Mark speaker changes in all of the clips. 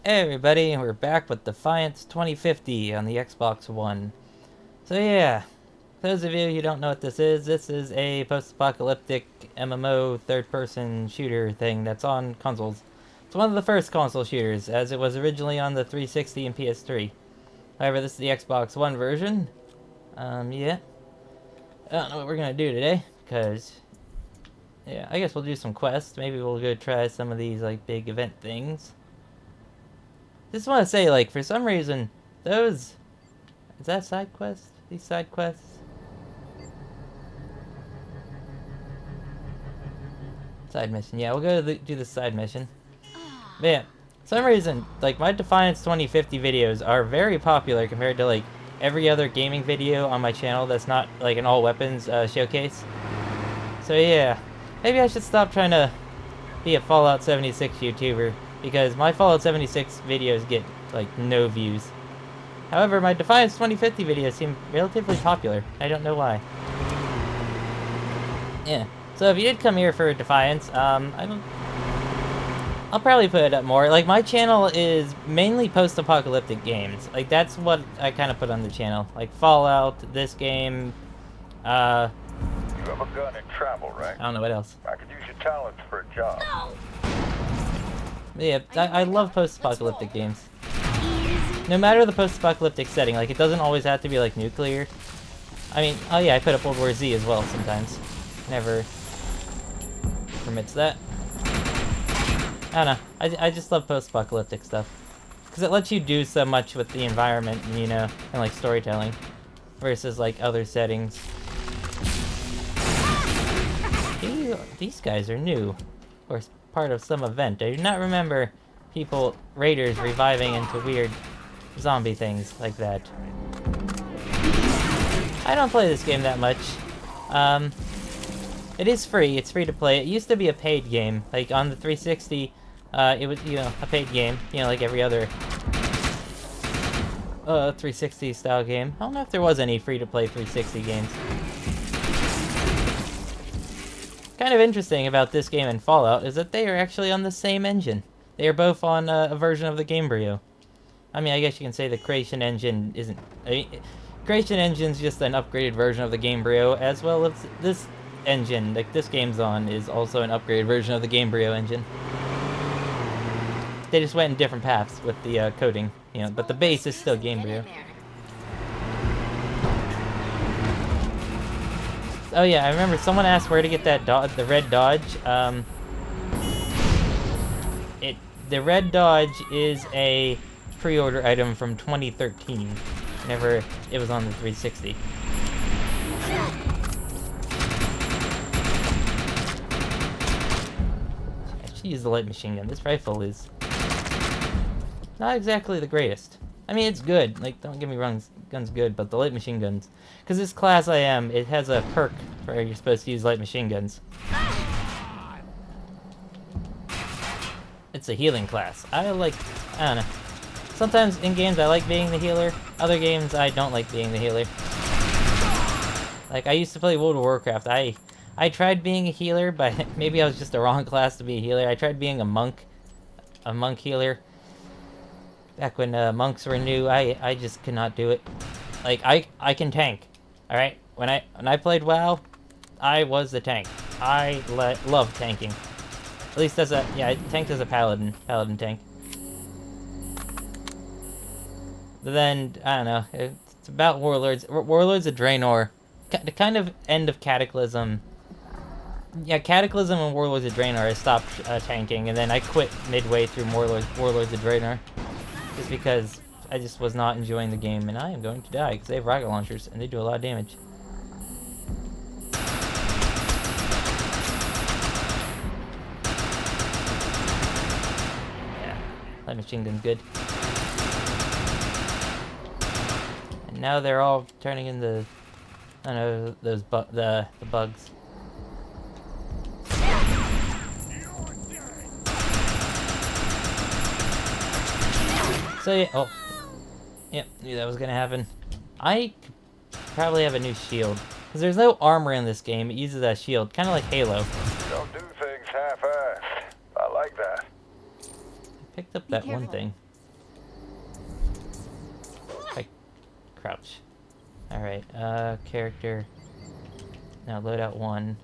Speaker 1: Hey everybody, we're back with Defiance 2050 on the Xbox One. So yeah, for those of you who don't know what this is a post-apocalyptic MMO third-person shooter thing that's on consoles. It's one of the first console shooters, as it was originally on the 360 and PS3. However, this is the Xbox One version. Yeah. I don't know what we're gonna do today, because... yeah, I guess we'll do some quests. Maybe we'll go try some of these, like, big event things. Just want to say, like, for some reason, those... is that side quest? These side quests? Side mission. Yeah, we'll go to do the side mission. But yeah, for some reason, like, my Defiance 2050 videos are very popular compared to, like, every other gaming video on my channel that's not, like, an all-weapons showcase. So yeah, maybe I should stop trying to be a Fallout 76 YouTuber, because my Fallout 76 videos get, like, no views. However, my Defiance 2050 videos seem relatively popular. I don't know why. Yeah. So if you did come here for Defiance, I'll probably put it up more. Like, my channel is mainly post-apocalyptic games. Like, that's what I kind of put on the channel. Like, Fallout, this game,
Speaker 2: You have a gun and travel, right?
Speaker 1: I don't know what else.
Speaker 2: I could use your talents for a job.
Speaker 1: Yeah, I love post-apocalyptic games. No matter the post-apocalyptic setting, like, it doesn't always have to be, like, nuclear. I mean, oh yeah, I put up World War Z as well sometimes. Never permits that. I don't know, I just love post-apocalyptic stuff. Because it lets you do so much with the environment, you know, and, like, storytelling. Versus, like, other settings. These guys are new. Or part of some event. I do not remember raiders reviving into weird zombie things like that. I don't play this game that much. It is free. It's free to play. It used to be a paid game. Like, on the 360, it was, you know, a paid game. You know, like every other 360 style game. I don't know if there was any free-to-play 360 games. Kind of interesting about this game and Fallout is that they are actually on the same engine. They are both on a version of the Gamebryo. I mean, I guess you can say the Creation Engine isn't... I mean, Creation Engine's just an upgraded version of the Gamebryo, as well as this engine, like this game's on, is also an upgraded version of the Gamebryo engine. They just went in different paths with the coding, you know, but the base is still Gamebryo. Oh yeah, I remember someone asked where to get that the red Dodge. The red Dodge is a pre-order item from 2013. Whenever it was on the 360. I should use the light machine gun. This rifle is not exactly the greatest. I mean, it's good. Like, don't get me wrong, this gun's good, but the light machine guns... because this class I am, it has a perk where you're supposed to use light machine guns. It's a healing class. I don't know. Sometimes in games I like being the healer, other games I don't like being the healer. Like, I used to play World of Warcraft. I tried being a healer, but maybe I was just the wrong class to be a healer. I tried being a monk healer. Back when monks were new, I just could not do it. Like, I can tank, alright? When I played WoW, I was the tank. I love tanking. At least as a, yeah, I tanked as a paladin tank. But then, I don't know, it's about Warlords. Warlords of Draenor. The kind of end of Cataclysm. Yeah, Cataclysm and Warlords of Draenor, I stopped tanking, and then I quit midway through Warlords of Draenor. Just because I just was not enjoying the game, and I am going to die, because they have rocket launchers, and they do a lot of damage. Yeah, light machine gun's good. Now they're all turning into, I don't know, those the bugs. So yeah, oh, yep, knew that was gonna happen. I could probably have a new shield, because there's no armor in this game. It uses that shield, kind of like Halo.
Speaker 2: Don't do things half-assed. I like that.
Speaker 1: Picked up that one thing. crouch. Alright, character. Now loadout 1.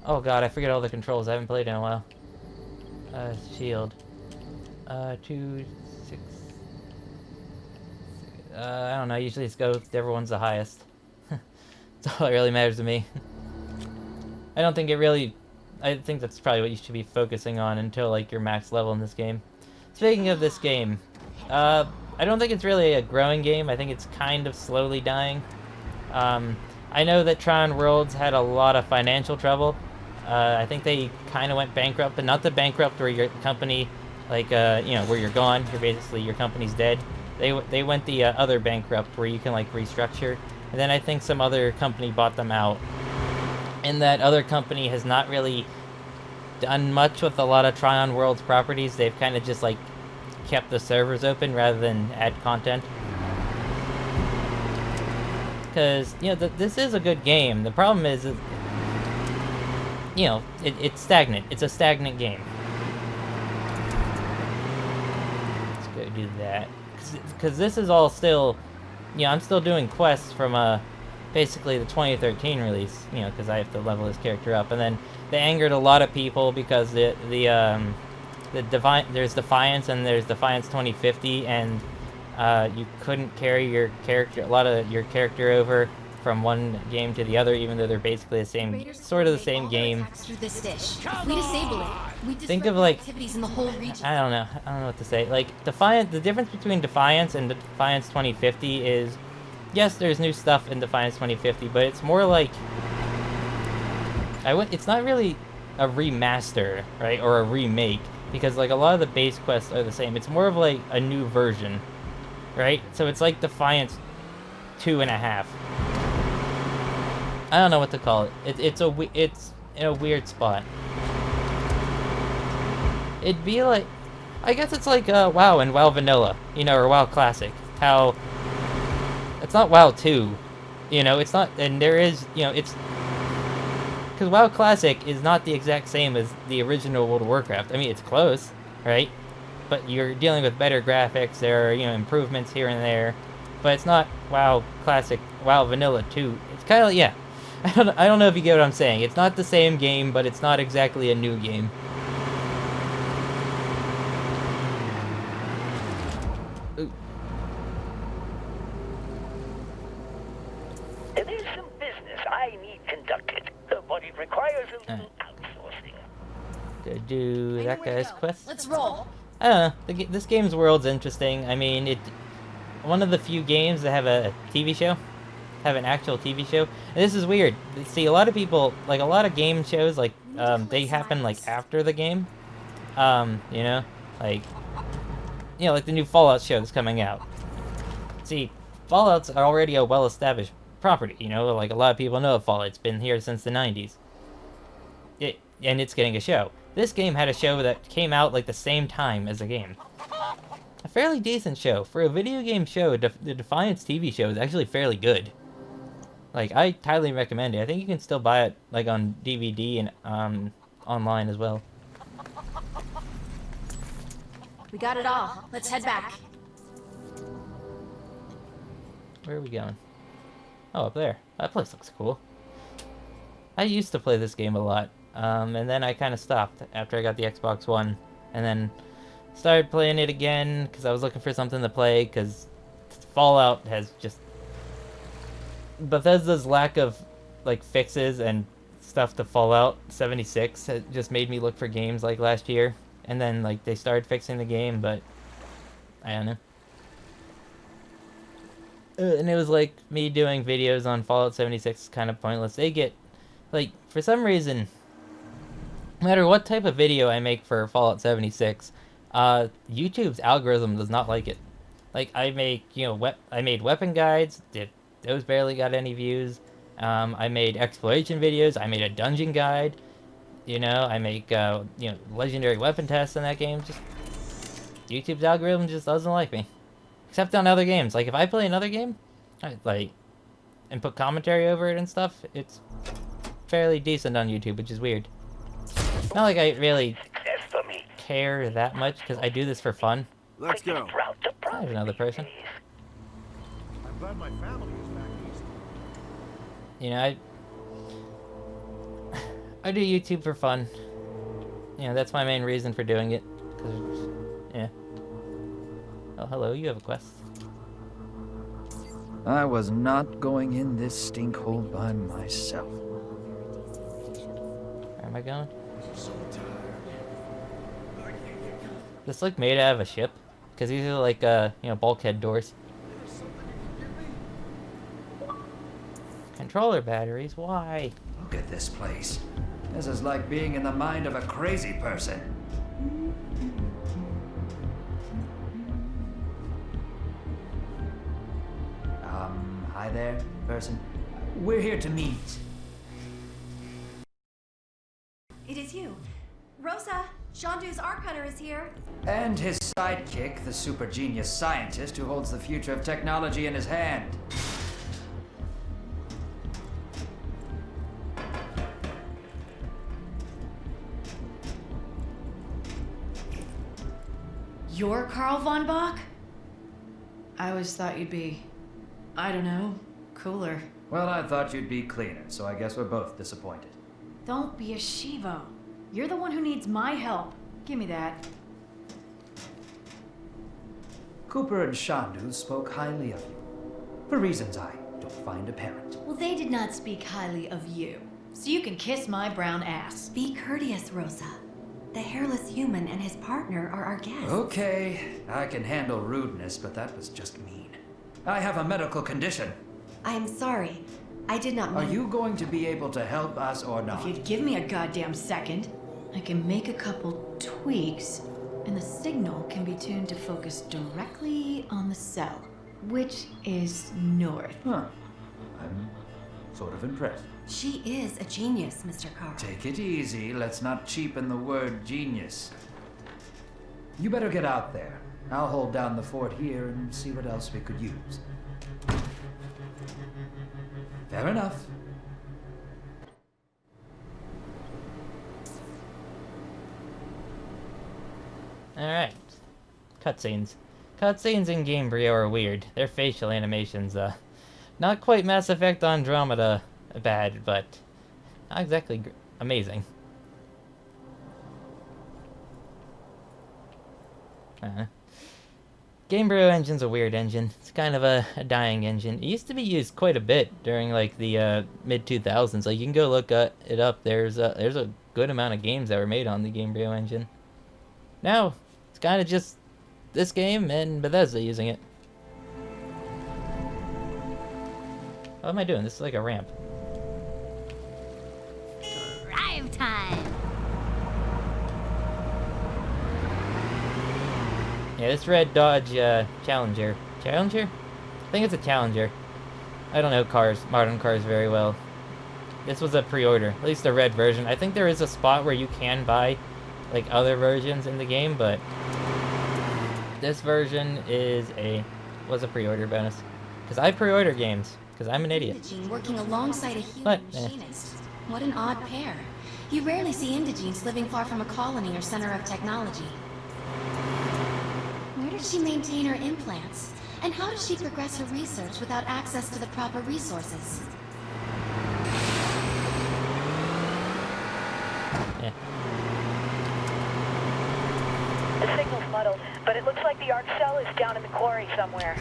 Speaker 1: Oh god, I forget all the controls. I haven't played in a while. Shield. 2, 6... I don't know, usually it's go whichever one's the highest. That's all that really matters to me. I don't think it really... I think that's probably what you should be focusing on until, like, your max level in this game. Speaking of this game, I don't think it's really a growing game. I think it's kind of slowly dying. I know that Tron Worlds had a lot of financial trouble. I think they kind of went bankrupt, but not the bankrupt where your company, like, you know, where you're gone. You're basically, your company's dead. They went the other bankrupt where you can, like, restructure. And then I think some other company bought them out. And that other company has not really done much with a lot of Tryon Worlds properties. They've kind of just, like, kept the servers open rather than add content. Because, you know, this is a good game. The problem is, you know, it's stagnant. It's a stagnant game. Let's go do that. Because this is all still, you know, I'm still doing quests from, basically the 2013 release, you know, because I have to level this character up. And then they angered a lot of people because there's Defiance and there's Defiance 2050, and you couldn't carry your character, a lot of your character over from one game to the other, even though they're basically the same, sort of the same game. Think of, like, I don't know what to say. Like, Defiance, the difference between Defiance and Defiance 2050 is, yes, there's new stuff in Defiance 2050, but it's more like, it's not really a remaster, right, or a remake, because, like, a lot of the base quests are the same. It's more of, like, a new version, right? So it's like Defiance 2.5. I don't know what to call it. It's in a weird spot. It'd be like, I guess it's like WoW and WoW Vanilla, you know, or WoW Classic. How it's not WoW 2, you know, it's not, and there is, you know, it's, because WoW Classic is not the exact same as the original World of Warcraft. I mean, it's close, right? But you're dealing with better graphics, there are, you know, improvements here and there, but it's not WoW Classic, WoW Vanilla 2. It's kind of, yeah, I don't know if you get what I'm saying. It's not the same game, but it's not exactly a new game. Ooh.
Speaker 2: There's some business I need conducted, but it requires a little outsourcing.
Speaker 1: Go do that guy's quest.
Speaker 3: Let's roll.
Speaker 1: I don't know. This game's world's interesting. I mean, one of the few games that have a TV show, have an actual TV show. And this is weird. See, a lot of people, like, a lot of game shows, like, they happen, like, after the game. You know, like the new Fallout show that's coming out. See, Fallout's already a well-established property, you know, like, a lot of people know of Fallout. It's been here since the 90s. And it's getting a show. This game had a show that came out, like, the same time as the game. A fairly decent show. For a video game show, the Defiance TV show is actually fairly good. Like, I highly recommend it. I think you can still buy it, like, on DVD and online as well.
Speaker 3: We got it all. Let's head back.
Speaker 1: Where are we going? Oh, up there. That place looks cool. I used to play this game a lot, and then I kind of stopped after I got the Xbox One, and then started playing it again because I was looking for something to play, because Fallout has just... Bethesda's lack of, like, fixes and stuff to Fallout 76 has just made me look for games like last year. And then, like, they started fixing the game, but I don't know. And it was like me doing videos on Fallout 76 is kind of pointless. They get, like, for some reason, no matter what type of video I make for Fallout 76, YouTube's algorithm does not like it. Like, I make, you know, I made weapon guides, those barely got any views. I made exploration videos, I made a dungeon guide, you know, I make, you know, legendary weapon tests in that game. Just, YouTube's algorithm just doesn't like me. Except on other games. Like, if I play another game, and put commentary over it and stuff, it's fairly decent on YouTube, which is weird. Not like I really care that much because I do this for fun.
Speaker 4: Let's go.
Speaker 1: There's another person.
Speaker 4: I'm glad my family is back east.
Speaker 1: You know, I do YouTube for fun. You know, that's my main reason for doing it. 'Cause, yeah. Oh, hello, you have a quest.
Speaker 5: I was not going in this stinkhole by myself.
Speaker 1: Where am I going? This like made out of a ship? Because these are like, you know, bulkhead doors. Controller batteries? Why?
Speaker 5: Look at this place. This is like being in the mind of a crazy person. Hi there, person. We're here to meet.
Speaker 3: It is you. Rosa, Shandu's Arc Hunter is here.
Speaker 5: And his sidekick, the super genius scientist who holds the future of technology in his hand.
Speaker 6: You're Carl von Bach? I always thought you'd be, I don't know, cooler.
Speaker 5: Well, I thought you'd be cleaner, so I guess we're both disappointed.
Speaker 6: Don't be a Shivo. You're the one who needs my help. Give me that.
Speaker 5: Cooper and Shandu spoke highly of you. For reasons I don't find apparent.
Speaker 6: Well, they did not speak highly of you. So you can kiss my brown ass.
Speaker 7: Be courteous, Rosa. The hairless human and his partner are our guests.
Speaker 5: Okay, I can handle rudeness, but that was just mean. I have a medical condition.
Speaker 7: I am sorry. I did not
Speaker 5: Are
Speaker 7: mean...
Speaker 5: you going to be able to help us or not?
Speaker 6: If you'd give me a goddamn second, I can make a couple tweaks, and the signal can be tuned to focus directly on the cell, which is north.
Speaker 5: Huh. I'm sort of impressed.
Speaker 7: She is a genius, Mr. Carr.
Speaker 5: Take it easy. Let's not cheapen the word genius. You better get out there. I'll hold down the fort here and see what else we could use. Fair enough.
Speaker 1: Alright. Cutscenes. Cutscenes in Gamebryo are weird. Their facial animations, not quite Mass Effect Andromeda bad, but not exactly amazing. Gamebryo engine's a weird engine. It's kind of a dying engine. It used to be used quite a bit during like the mid-2000s. Like you can go look it up. There's a good amount of games that were made on the Gamebryo engine. Now it's kind of just this game and Bethesda using it. What am I doing? This is like a ramp.
Speaker 3: Drive time.
Speaker 1: Yeah, this red Dodge Challenger. Challenger? I think it's a Challenger. I don't know modern cars very well. This was a pre-order, at least the red version. I think there is a spot where you can buy like other versions in the game, but this version was a pre-order bonus. Because I pre-order games, because I'm an idiot.
Speaker 7: Indigene working alongside a human
Speaker 1: But,
Speaker 7: machinist. What an odd pair. You rarely see indigenes living far from a colony or center of technology. Where does she maintain her implants? And how does she progress her research without access to the proper resources?
Speaker 1: Yeah.
Speaker 2: The signal's muddled, but it looks like the arc cell is down in the quarry somewhere.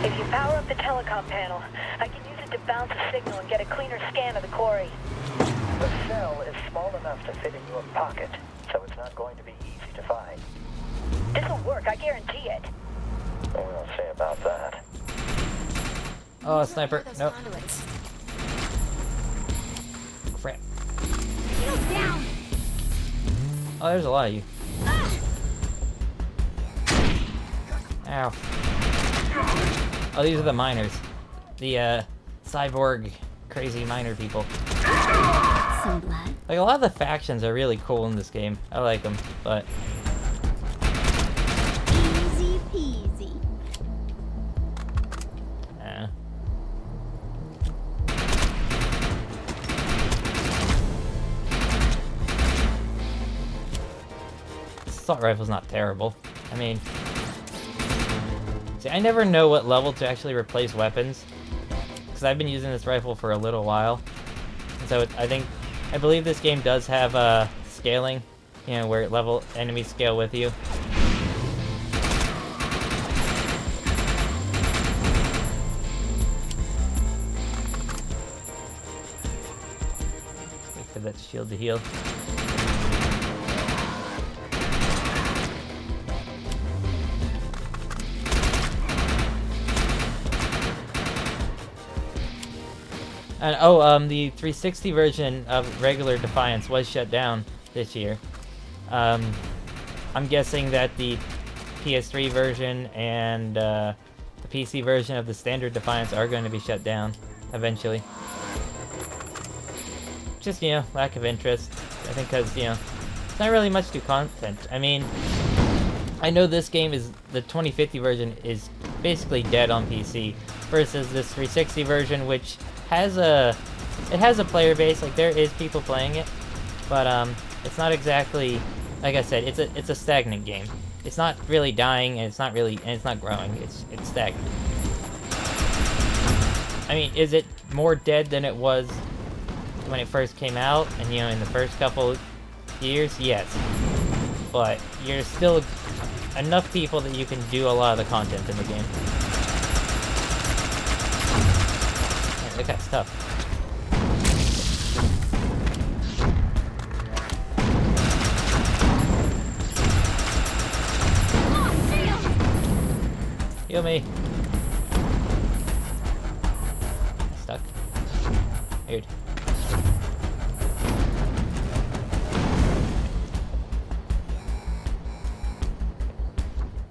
Speaker 2: If you power up the telecom panel, I can use it to bounce a signal and get a cleaner scan of the quarry. The cell is small enough to fit in your pocket, so it's not going to be easy to find. This'll work, I guarantee it. We'll see about that.
Speaker 1: Oh, sniper. Nope. Crap.
Speaker 3: Down.
Speaker 1: Oh, there's a lot of you. Ow. Oh, these are the miners. The, cyborg crazy miner people.
Speaker 3: Some blood.
Speaker 1: Like, a lot of the factions are really cool in this game. I like them, but...
Speaker 3: Easy peasy.
Speaker 1: assault rifle's not terrible. I mean, see, I never know what level to actually replace weapons, because I've been using this rifle for a little while. And so I believe this game does have scaling, you know, where enemies scale with you. Wait for that shield to heal. And the 360 version of regular Defiance was shut down this year. I'm guessing that the PS3 version and the PC version of the standard Defiance are going to be shut down eventually. Just, you know, lack of interest. I think because, you know, it's not really much to content. I mean, I know this game the 2050 version is basically dead on PC versus this 360 version, which has a player base. Like, there is people playing it, but it's not exactly, like I said, it's a stagnant game. It's not really dying, and it's not growing. It's stagnant. I mean, is it more dead than it was when it first came out, and, you know, in the first couple years? Yes, but you're still enough people that you can do a lot of the content in the game. Man, that guy's tough. Heal me. Stuck. Weird.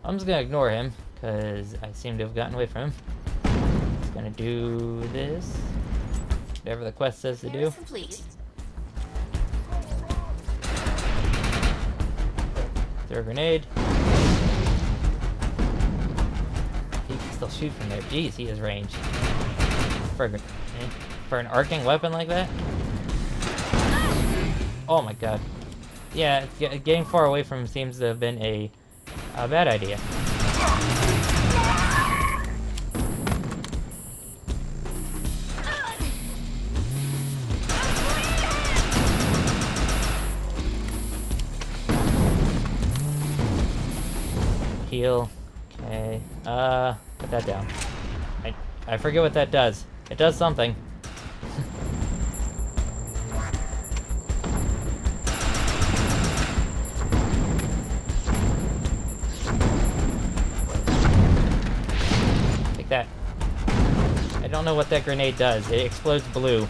Speaker 1: I'm just gonna ignore him, because I seem to have gotten away from him. Just gonna do this. Whatever the quest says to do.
Speaker 7: Complete.
Speaker 1: Throw a grenade. He can still shoot from there. Jeez, he has range. For an arcing weapon like that? Oh my god. Yeah, getting far away from him seems to have been a bad idea. Heal. Okay. Put that down. I forget what that does. It does something. Take that. I don't know what that grenade does. It explodes blue.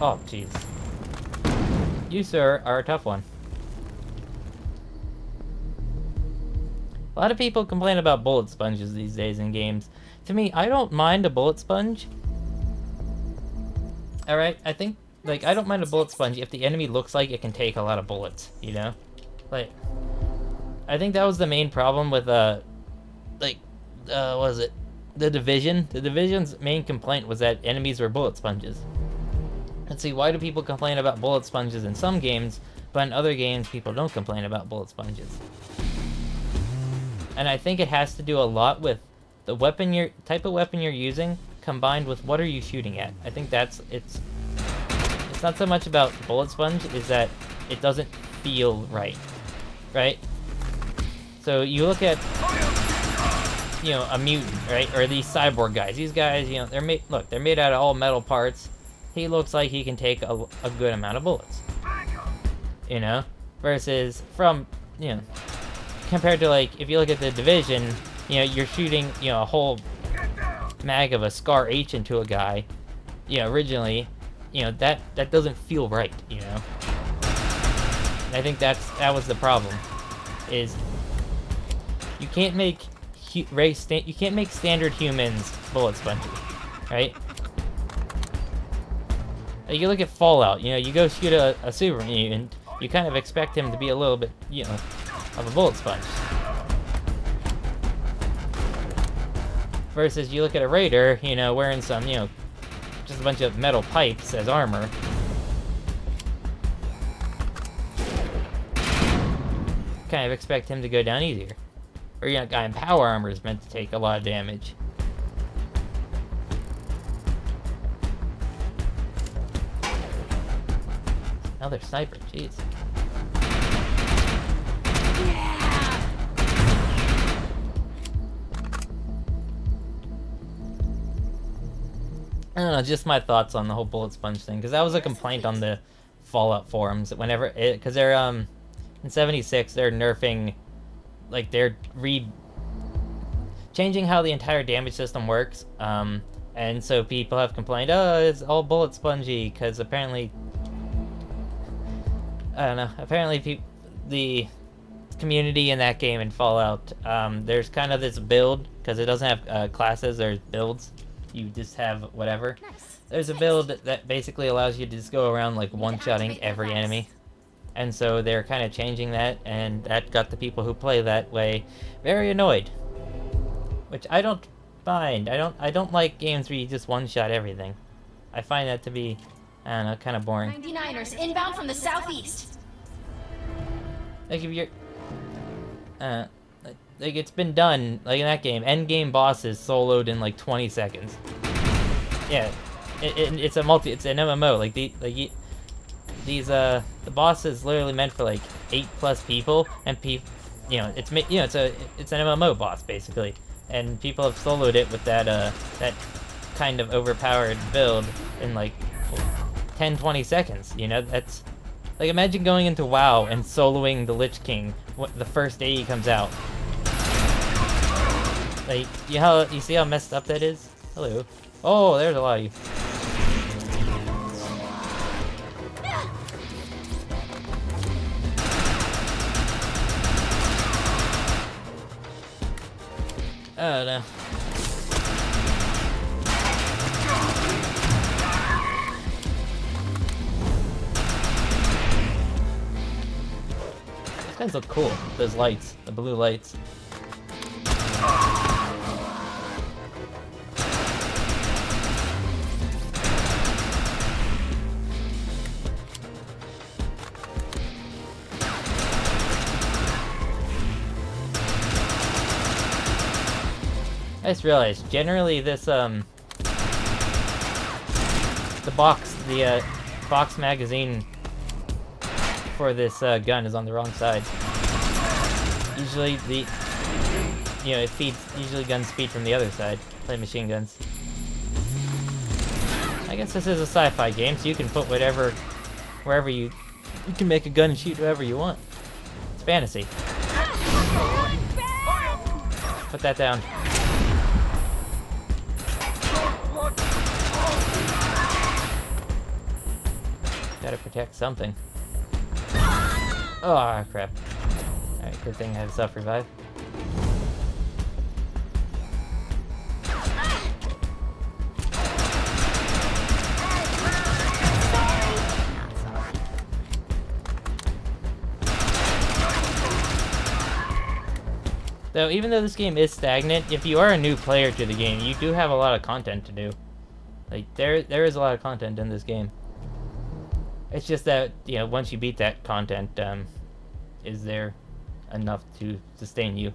Speaker 1: Oh, jeez. You, sir, are a tough one. A lot of people complain about bullet sponges these days in games. To me, I don't mind a bullet sponge. Alright, I think, like, I don't mind a bullet sponge if the enemy looks like it can take a lot of bullets, you know? Like, I think that was the main problem with, what was it? The Division? The Division's main complaint was that enemies were bullet sponges. Let's see, why do people complain about bullet sponges in some games, but in other games people don't complain about bullet sponges? And I think it has to do a lot with the type of weapon you're using, combined with what are you shooting at. I think it's not so much about bullet sponge, is that it doesn't feel right, right? So you look at, you know, a mutant, right, or these cyborg guys. These guys, you know, they're made out of all metal parts. He looks like he can take a good amount of bullets, you know, versus from, you know, compared to, like, if you look at the Division, you know, you're shooting, you know, a whole mag of a Scar H into a guy, you know, originally, you know, that doesn't feel right, you know. And I think that was the problem, is you can't make standard humans bullet sponges, right? You look at Fallout, you know, you go shoot a super mutant, you kind of expect him to be a little bit, you know, a of a bullet sponge. Versus you look at a raider, you know, wearing some, you know, just a bunch of metal pipes as armor. Kind of expect him to go down easier. Or, you know, a guy in power armor is meant to take a lot of damage. Another sniper, jeez. I don't know, just my thoughts on the whole bullet sponge thing, because that was a complaint on the Fallout forums. Whenever it, because they're in 76, they're nerfing, like they're changing how the entire damage system works. And so people have complained, oh, it's all bullet spongy, because apparently, I don't know, apparently the community in that game in Fallout, there's kind of this build, because it doesn't have classes, there's builds. You just have whatever.
Speaker 7: Nice.
Speaker 1: There's a build that basically allows you to just go around like one-shotting every enemy. And so they're kind of changing that, and that got the people who play that way very annoyed. Which I don't mind. I don't like games where you just one-shot everything. I find that to be, I don't know, kind of boring.
Speaker 7: 99ers inbound from the southeast.
Speaker 1: Like if you're, like it's been done, like in that game, end game bosses soloed in like 20 seconds. Yeah, it's an MMO. Like the boss is literally meant for like 8+ people, and you know, it's an MMO boss basically, and people have soloed it with that kind of overpowered build in like 10-20 seconds. You know, that's like, imagine going into WoW and soloing the Lich King the first day he comes out. Like, you see how messed up that is? Hello. Oh, there's a lot of you. Oh no. These guys look cool. Those lights, the blue lights. I just realized, generally this, the box magazine for this gun is on the wrong side. Usually usually guns feed from the other side, play machine guns. I guess this is a sci-fi game, so you can put wherever you can make a gun and shoot whoever you want. It's fantasy. Put that down. Gotta protect something. Oh, crap. Alright, good thing I have self-revive. So even though this game is stagnant, if you are a new player to the game, you do have a lot of content to do. Like, there is a lot of content in this game. It's just that, you know, once you beat that content, is there enough to sustain you?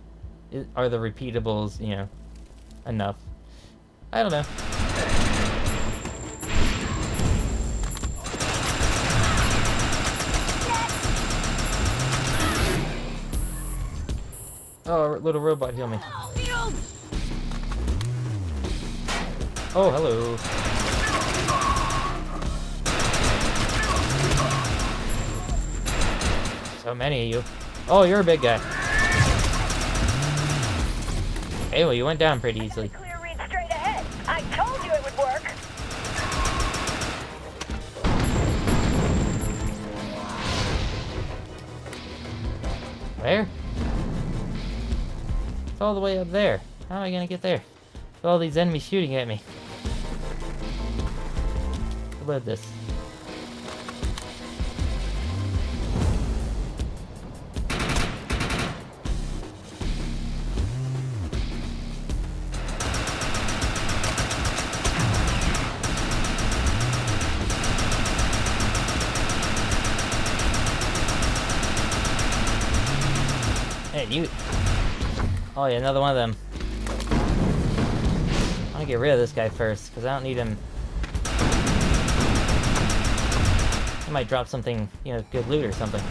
Speaker 1: Are the repeatables, you know, enough? I don't know. Oh, little robot, heal me. Oh, hello. So many of you. Oh, you're a big guy. Hey, well, you went down pretty easily.
Speaker 2: Clear read straight ahead. I told you it would work.
Speaker 1: Where? It's all the way up there. How am I gonna get there? With all these enemies shooting at me. Reload this. Man, you... Oh yeah, another one of them. I want to get rid of this guy first, because I don't need him... He might drop something, you know, good loot or something.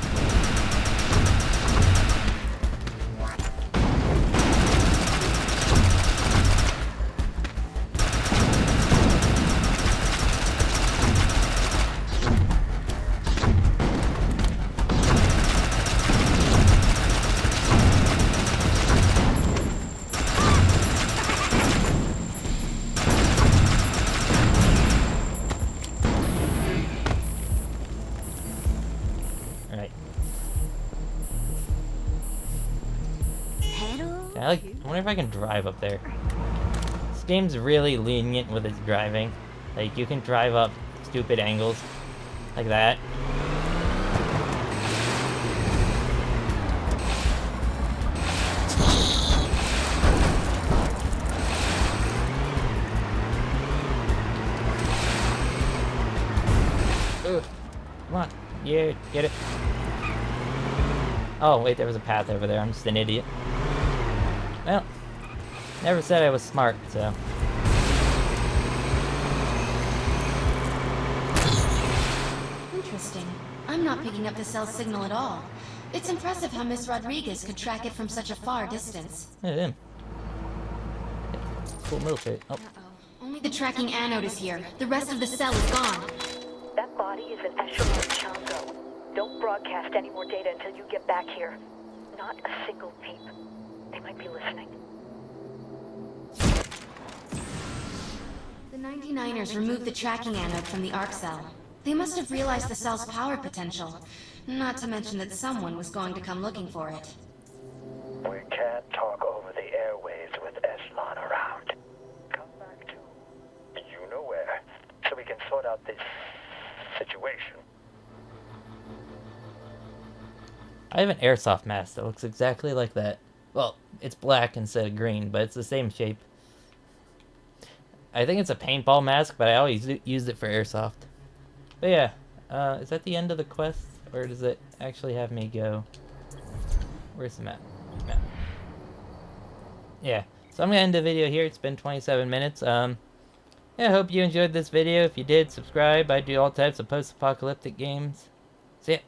Speaker 1: Alright. I wonder if I can drive up there. This game's really lenient with its driving. Like, you can drive up stupid angles like that. Ugh. Come on. Yeah, get it. Oh, wait, there was a path over there. I'm just an idiot. Well, never said I was smart, so...
Speaker 7: Interesting. I'm not picking up the cell signal at all. It's impressive how Miss Rodriguez could track it from such a far distance.
Speaker 1: Look at him. Cool military. Oh.
Speaker 7: Only the tracking anode is here. The rest of the cell is gone.
Speaker 2: That body is an echelon Chango. Don't broadcast any more data until you get back here. Not a single peep. They might be listening.
Speaker 7: The 99ers removed the tracking anode from the arc cell. They must have realized the cell's power potential. Not to mention that someone was going to come looking for it.
Speaker 8: We can't talk over the airwaves with Echelon around. Come back to you know where, so we can sort out this situation.
Speaker 1: I have an airsoft mask that looks exactly like that. Well, it's black instead of green, but it's the same shape. I think it's a paintball mask, but I always used it for airsoft. But yeah, is that the end of the quest? Or does it actually have me go... Where's the map? Map. Yeah, so I'm going to end the video here. It's been 27 minutes. Yeah, I hope you enjoyed this video. If you did, subscribe. I do all types of post-apocalyptic games. See ya.